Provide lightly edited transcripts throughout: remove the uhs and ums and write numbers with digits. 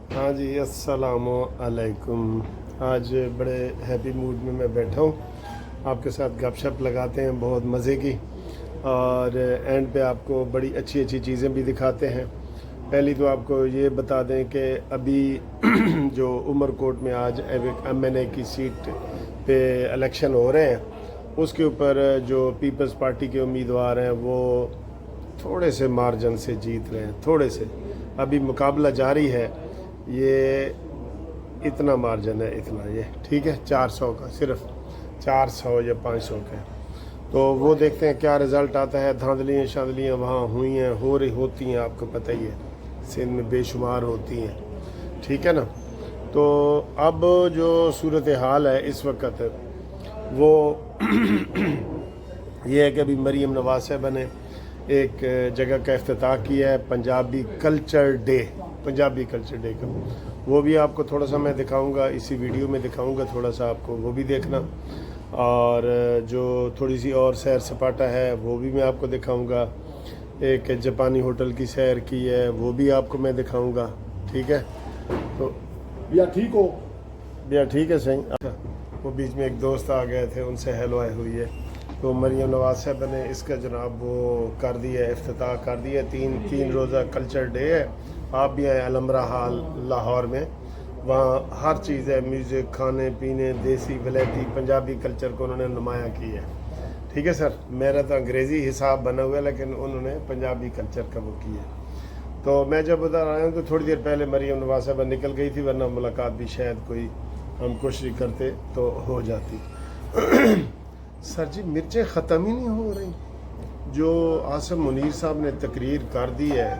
हाँ जी, अस्सलामु अलैकुम। आज बड़े हैप्पी मूड में मैं बैठा हूँ, आपके साथ गपशप लगाते हैं बहुत मज़े की, और एंड पे आपको बड़ी अच्छी अच्छी चीज़ें भी दिखाते हैं। पहली तो आपको ये बता दें कि अभी जो उमरकोट में आज MNA की सीट पे इलेक्शन हो रहे हैं, उसके ऊपर जो पीपल्स पार्टी के उम्मीदवार हैं वो थोड़े से मार्जिन से जीत रहे हैं, थोड़े से। अभी मुकाबला जारी है, ये इतना मार्जिन है, इतना, ये ठीक है, 400 का, सिर्फ 400 या 500 का। तो वो देखते हैं क्या रिज़ल्ट आता है। धांधलियाँ शांधलियाँ वहाँ हुई हैं, हो रही होती हैं, आपको पता ही है, सिंध में बेशुमार होती हैं, ठीक है ना। तो अब जो सूरत हाल है इस वक्त वो ये है कि अभी मरीम नवाज साहबा ने एक जगह का इफ्तिताह किया है, पंजाबी कल्चर डे का। वो भी आपको थोड़ा सा मैं दिखाऊंगा, इसी वीडियो में दिखाऊंगा, थोड़ा सा आपको वो भी देखना। और जो थोड़ी सी और सैर सपाटा है वो भी मैं आपको दिखाऊंगा। एक जापानी होटल की सैर की है, वो भी आपको मैं दिखाऊंगा, ठीक है। तो भैया ठीक हो? भैया ठीक है, सही। अच्छा, वो बीच में एक दोस्त आ गए थे, उनसे हेलो आए हुई है। तो मरीम नवाज साहब ने इसका जनाब वो कर दिया, इफ्तिताह कर दिया। तीन रोज़ा कल्चर डे है। आप भी आए अलमरा हाल लाहौर में, वहाँ हर चीज़ है, म्यूज़िक, खाने पीने, देसी वलैती पंजाबी कल्चर को उन्होंने नुमाया की है, ठीक है सर। मेरा तो अंग्रेज़ी हिसाब बना हुआ है, लेकिन उन्होंने पंजाबी कल्चर का वो किया। तो मैं जब उधर आया हूँ तो थोड़ी देर पहले मरीम नवाज साहब निकल गई थी, वरना मुलाकात भी शायद कोई हम कोशिश करते तो हो जाती। सर जी, मिर्चें ख़त्म ही नहीं हो रही। जो आसिम मुनीर साहब ने तकरीर कर दी है,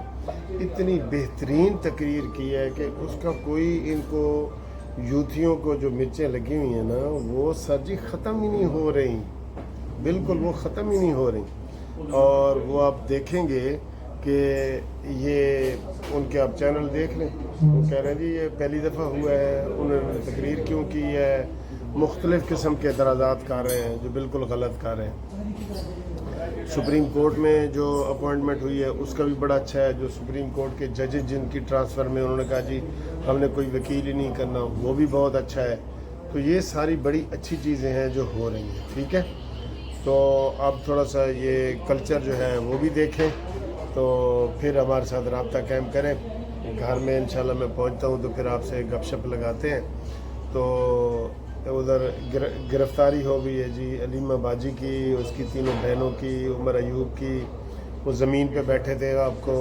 इतनी बेहतरीन तकरीर की है कि उसका कोई, इनको यूथियों को जो मिर्चें लगी हुई हैं ना, वो सर जी ख़त्म ही नहीं हो रही, बिल्कुल वो ख़त्म ही नहीं हो रही। और वो आप देखेंगे कि ये उनके आप चैनल देख लें, वो कह रहे हैं जी ये पहली दफ़ा हुआ है, उन्होंने तकरीर क्यों की है, मुख्तलिफ़ किस्म के एतराज़ात कर रहे हैं जो बिल्कुल गलत कर रहे हैं। सुप्रीम कोर्ट में जो अपॉइंटमेंट हुई है उसका भी बड़ा अच्छा है। जो सुप्रीम कोर्ट के जजेस जिनकी ट्रांसफ़र में उन्होंने कहा जी हमने कोई वकील ही नहीं करना, वो भी बहुत अच्छा है। तो ये सारी बड़ी अच्छी चीज़ें हैं जो हो रही हैं, ठीक है। तो अब थोड़ा सा ये कल्चर जो है वो भी देखें, तो फिर हमारे साथ रब्ता कायम करें। घर में इंशाल्लाह मैं पहुंचता हूं तो फिर आपसे गपशप लगाते हैं। तो उधर गिरफ्तारी हो गई है जी अलीमा बाजी की, उसकी तीनों बहनों की, उमर अयूब की। वो ज़मीन पे बैठे थे, आपको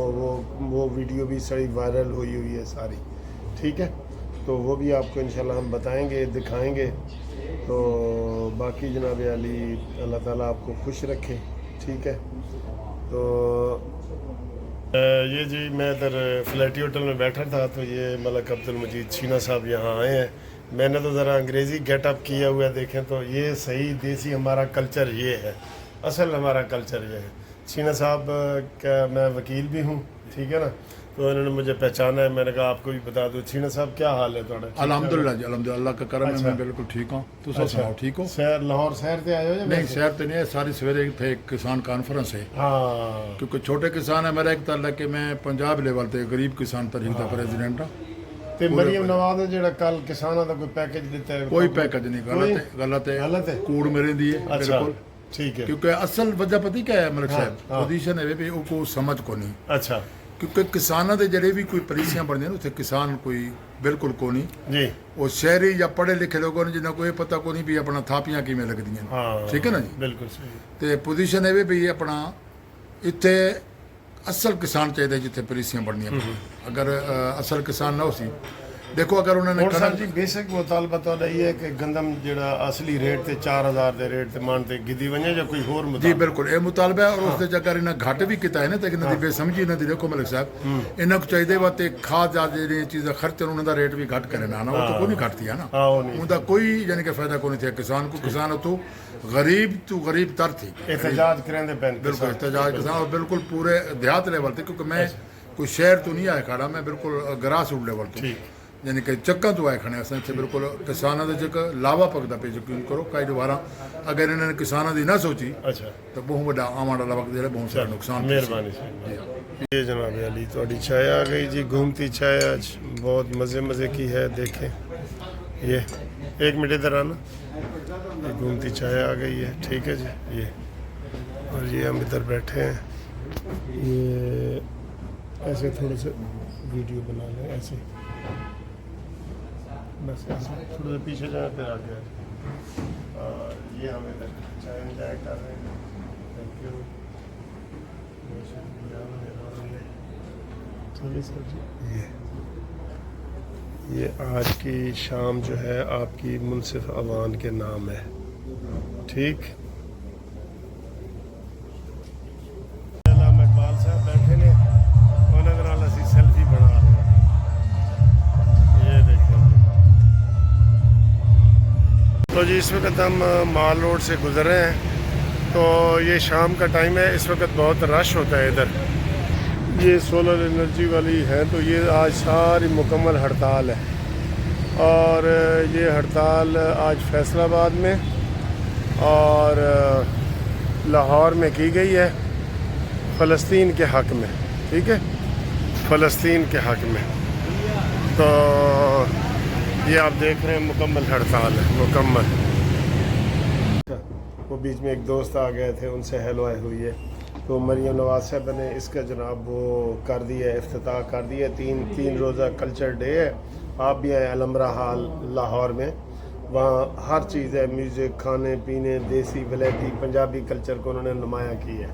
वो वीडियो भी सड़ी वायरल हुई है सारी, ठीक है। तो वो भी आपको इंशाल्लाह हम बताएंगे, दिखाएंगे। तो बाकी जनाब अली, अल्लाह ताला आपको खुश रखे, ठीक है। तो ये जी मैं इधर फ्लैटी होटल में बैठा था, तो ये मलक अब्दुल मजीद छीना साहब यहाँ आए हैं। मैंने तो ज़रा अंग्रेज़ी गेटअप किया हुआ है, देखें तो ये सही देसी हमारा कल्चर ये है, असल हमारा कल्चर ये है। छीना साहब का मैं वकील भी हूँ, ठीक है ना। तो इन्होंने मुझे पहचाना है, मैंने कहा आपको भी बता दूँ। छीना साहब क्या हाल है थोड़ा? अलहमदुलिल्लाह जी, अल्लाह का करम है, मैं बिल्कुल ठीक हूँ। तुम सुनाओ, ठीक हो? सैर लाहौर सैर से आए हो? नहीं, सैर तो नहीं है, सारी सवेरे थे किसान कॉन्फ्रेंस है। हाँ, क्योंकि छोटे किसान है मेरा एक ताल्लुक कि मैं पंजाब लेवल ते गरीब किसान तरीक का प्रेसिडेंट हाँ। ਤੇ ਮਰੀਮ ਨਵਾਜ਼ ਨੇ ਜਿਹੜਾ ਕੱਲ ਕਿਸਾਨਾਂ ਦਾ ਕੋਈ ਪੈਕੇਜ ਦਿੱਤਾ ਹੈ? कोई पैकेज नहीं, गलत है, कूड़ मेरे दी है बिल्कुल, ठीक है। क्योंकि असल वजह पता क्या है मलिक साहब, पोजीशन है भी वो समझ को नहीं। अच्छा, क्योंकि किसानों के जड़े भी कोई पॉलिसियां बनदियां उत्थे किसान कोई बिल्कुल को नहीं जी। वो शहरी या पढ़े लिखे लोगों ने जिन्हें कोई पता को नहीं भी अपना थापियां किमें लगदियां, ठीक है ना जी। बिल्कुल सही। तो पोजीशन है भी अपना इत्थे असल किसान चाहिए जिथे पॉलिसियां बननियां। अगर असल किसान ना हो सी, देखो अगर उन्होंने सर जी बेसिक मुतालबा तो ये है कि गंदम जड़ा असली रेट ते 4000 दे रेट ते मान ते गिदी वने या कोई होर जी बिल्कुल ये मुतालबा है। और उसके अगर इन्हें घट भी किया है ना, तो इन्होंने बेसमझी इन्होंने देखो मलिक साहब, इन्होंने चाहिए वा तो खाद जी चीज़ा खर्च उन्होंने रेट भी घट करे ना, वो तो कोई नहीं घटती है ना, उनका कोई यानी कि फायदा को नहीं था किसान को। किसान तो गरीब तर थी, एहतजाज करेंदे पैन, बिल्कुल एहतजाज किसान, और बिल्कुल पूरे देहात लेवल थे। क्योंकि मैं कोई शहर तो नहीं आया खड़ा, मैं बिल्कुल ग्रास रूट लेवल तो यानी कि चक्का तो आए खड़े अस इतने बिल्कुल किसानों के जो लावा पकता पे यकीन करो कई दोबारा अगर इन्होंने किसानों की ना सोची अच्छा तो बहुत बड़ा आने वाला वक्त जो बहुत सारा नुकसान। मेहरबानी। ये जनाब अली थोड़ी चाय आ गई जी, घूमती चाय आज بہت مزے کی ہے. دیکھیں یہ 1 منٹ ادھر آنا. یہ گھومتی چائے آ گئی ہے. ٹھیک ہے جی. یہ اور یہ ہم ادھر بیٹھے ہیں. یہ ایسے تھوڑے سے ویڈیو بنا لیں ایسے بس ایسے تھوڑے سے پیچھے جائیں پھر آگے آ جائیں. اور یہ ہم ادھر چائے انجوائے کر رہے ہیں. Thank you. یہ آج کی شام جو ہے آپ کی منصف اوان کے نام ہے. ٹھیک. علامہ اقبال صاحب بیٹھے نے انہوں نے اسی سیلفی بنا رہے ہیں. یہ دیکھیں تو جی اس وقت ہم مال روڈ سے گزر رہے ہیں. تو یہ شام کا ٹائم ہے. اس وقت بہت رش ہوتا ہے ادھر. یہ سولر انرجی والی ہے تو یہ آج ساری مکمل ہڑتال ہے. اور یہ ہڑتال آج فیصل آباد میں اور لاہور میں کی گئی ہے فلسطین کے حق میں. ٹھیک ہے. فلسطین کے حق میں. تو یہ آپ دیکھ رہے ہیں مکمل ہڑتال ہے. مکمل. وہ بیچ میں ایک دوست آ گئے تھے ان سے ہیلو آئی ہوئی ہے. تو مریم نواز صاحب نے اس کا جناب وہ کر دیا ہے. افتتاح کر دیا ہے. تین روزہ کلچر ڈے ہے. آپ بھی آئیں علمرہ ہال لاہور میں. وہاں ہر چیز ہے. میوزک, کھانے پینے, دیسی ولیتی پنجابی کلچر کو انہوں نے نمایاں کی ہے.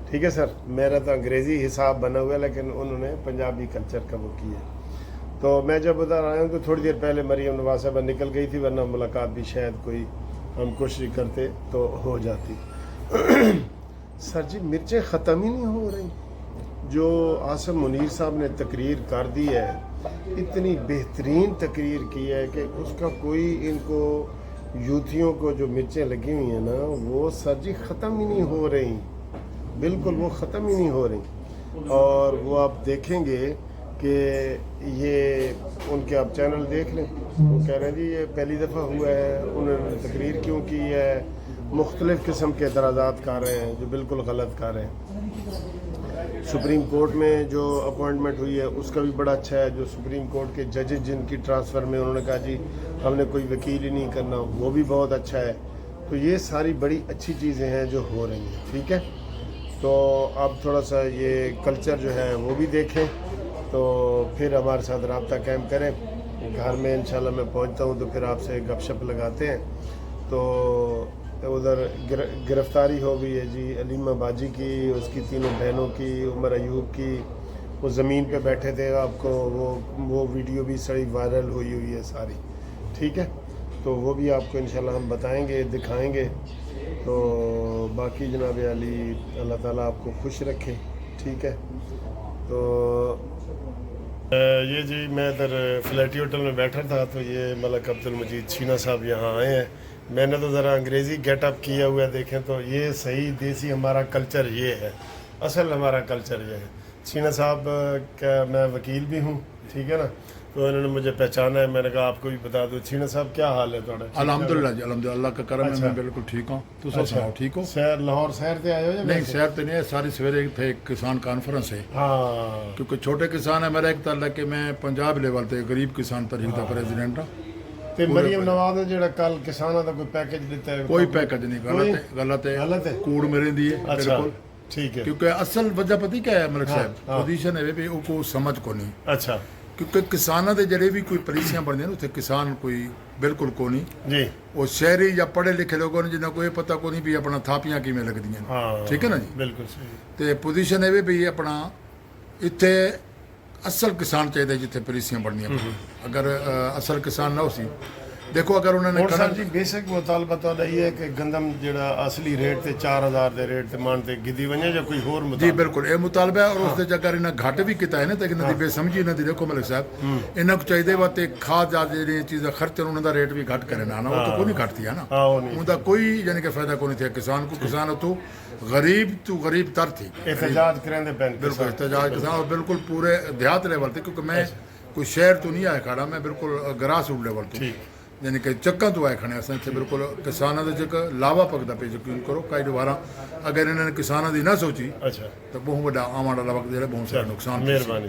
ٹھیک ہے سر. میرا تو انگریزی حساب بنا ہوا ہے لیکن انہوں نے پنجابی کلچر کا وہ کیا ہے. تو میں جب ادھر آیا ہوں تو تھوڑی دیر پہلے مریم نواز صاحبہ نکل گئی تھی ورنہ ملاقات بھی شاید کوئی ہم کوشش کرتے تو ہو جاتی. سر جی مرچیں ختم ہی نہیں ہو رہی. جو عاصم منیر صاحب نے تقریر کر دی ہے اتنی بہترین تقریر کی ہے کہ اس کا کوئی ان کو یوتھیوں کو جو مرچیں لگی ہوئی ہیں نا وہ سر جی ختم ہی نہیں ہو رہی. بالکل وہ ختم ہی نہیں ہو رہی. اور وہ آپ دیکھیں گے کہ یہ ان کے آپ چینل دیکھ لیں. وہ کہہ رہے ہیں جی یہ پہلی دفعہ ہوا ہے. انہوں نے تقریر کیوں کی ہے. مختلف قسم کے اعتراضات کر رہے ہیں جو بالکل غلط کر رہے ہیں. سپریم کورٹ میں جو اپوائنٹمنٹ ہوئی ہے اس کا بھی بڑا اچھا ہے. جو سپریم کورٹ کے ججز جن کی ٹرانسفر میں انہوں نے کہا جی ہم نے کوئی وکیل ہی نہیں کرنا, وہ بھی بہت اچھا ہے. تو یہ ساری بڑی اچھی چیزیں ہیں جو ہو رہی ہیں. ٹھیک ہے. تو آپ تھوڑا سا یہ کلچر جو ہے وہ بھی دیکھیں تو پھر ہمارے ساتھ رابطہ قائم کریں. گھر میں انشاءاللہ میں پہنچتا ہوں تو پھر آپ سے گپ شپ لگاتے ہیں. تو ادھر گرفتاری ہو گئی ہے جی علیمہ باجی کی, اس کی 3 بہنوں کی, عمر ایوب کی. وہ زمین پہ بیٹھے تھے. آپ کو وہ ویڈیو بھی ساری وائرل ہوئی ہے ساری. ٹھیک ہے. تو وہ بھی آپ کو انشاءاللہ ہم بتائیں گے, دکھائیں گے. تو باقی جناب علی اللہ تعالیٰ آپ کو خوش رکھے. ٹھیک ہے. تو یہ جی میں ادھر فلیٹی ہوٹل میں بیٹھا تھا تو یہ ملک عبد المجید شینا صاحب یہاں آئے ہیں. میں نے تو ذرا انگریزی گیٹ اپ کیا ہوا ہے. دیکھیں تو یہ صحیح دیسی ہمارا کلچر یہ ہے. اصل ہمارا کلچر یہ ہے. شینا صاحب کا میں وکیل بھی ہوں. ٹھیک ہے نا. تو انہوں نے مجھے پہچانا ہے. میں نے کہا آپ کو بھی بتا دوں. شینا صاحب کیا حال ہے تھوڑا؟ الحمدللہ جی الحمدللہ اللہ کا کرم ہے. میں بالکل ٹھیک ہوں. تو سب ٹھیک ہو؟ سیر لاہور سیر تے آئے ہو یا نہیں سیر تے نہیں. ساری سویرے تھے کسان کانفرنس ہے. ہاں کیونکہ چھوٹے کسان ہے. میرا ایک تعلق کہ میں پنجاب لیول تے غریب کسان تحریک دا پریزیڈنٹ ہوں. تے مریم نواز نے جڑا کل کساناں دا کوئی پیکج دیتا ہے؟ کوئی پیکج نہیں. غلط ہے. کوڑ میرے دی ہے بالکل. ٹھیک ہے. کیونکہ اصل وجہ پتہ کیا ہے ملک صاحب؟ پوزیشن ہے بھی او کو سمجھ کو نہیں. اچھا. کیونکہ کسانوں دے جڑے بھی کوئی پالیسیاں بن اتنے کسان کوئی بالکل کو نہیں جی. وہ شہری یا پڑھے لکھے لوگوں نے جنہیں کوئی پتہ کو نہیں بھی اپنا تھاپیاں کیویں لگدی ہیں. ٹھیک ہے نا جی. بالکل صحیح. تے پوزیشن ہے بھی اپنا اتنے اصل کسان چاہیے جتنے پالیسیاں بننیاں. اگر اصل کسان نہ ہو سی دیکھو اگر انہوں نے سر جی بیسک مطالبہ تو یہ ہے کہ گندم جڑا اصلی ریٹ تے 4000 دے ریٹ تے مان تے گدی ونجے یا کوئی ہور مطالبہ؟ جی بالکل یہ مطالبہ ہے. اور اس دے اگر انہیں گھٹ بھی کیتا ہے نا تو انہوں دی بے سمجھی انہوں دی دیکھو ملک صاحب انہوں کو چاہیے وا تے کھاد جا جڑی چیزاں خرچ انہوں دا ریٹ بھی گھٹ کرے نا. وہ تو کوئی نہیں گھٹتی ہے نا. ان دا کوئی یعنی کہ فائدہ کوئی نہیں تھا کسان کو. کسان تو غریب تر تھی. احتجاج کریں دے پین بالکل احتجاج کسان اور بالکل پورے دیہات لیول تے. کیونکہ میں کوئی شہر تو نہیں آیا کھڑا. میں بالکل گراس روٹ لیول تو یعنی کہ چکاں تو آئے کھڑے اصل اتنے بالکل کسانوں کے جگہ لاوا پکتا پہ یقین کرو. کئی دوبارہ اگر انہوں نے کسانوں کی نہ سوچی تو بہت بڑا آمن والا وقت بہت سارا نقصان. مہربانی.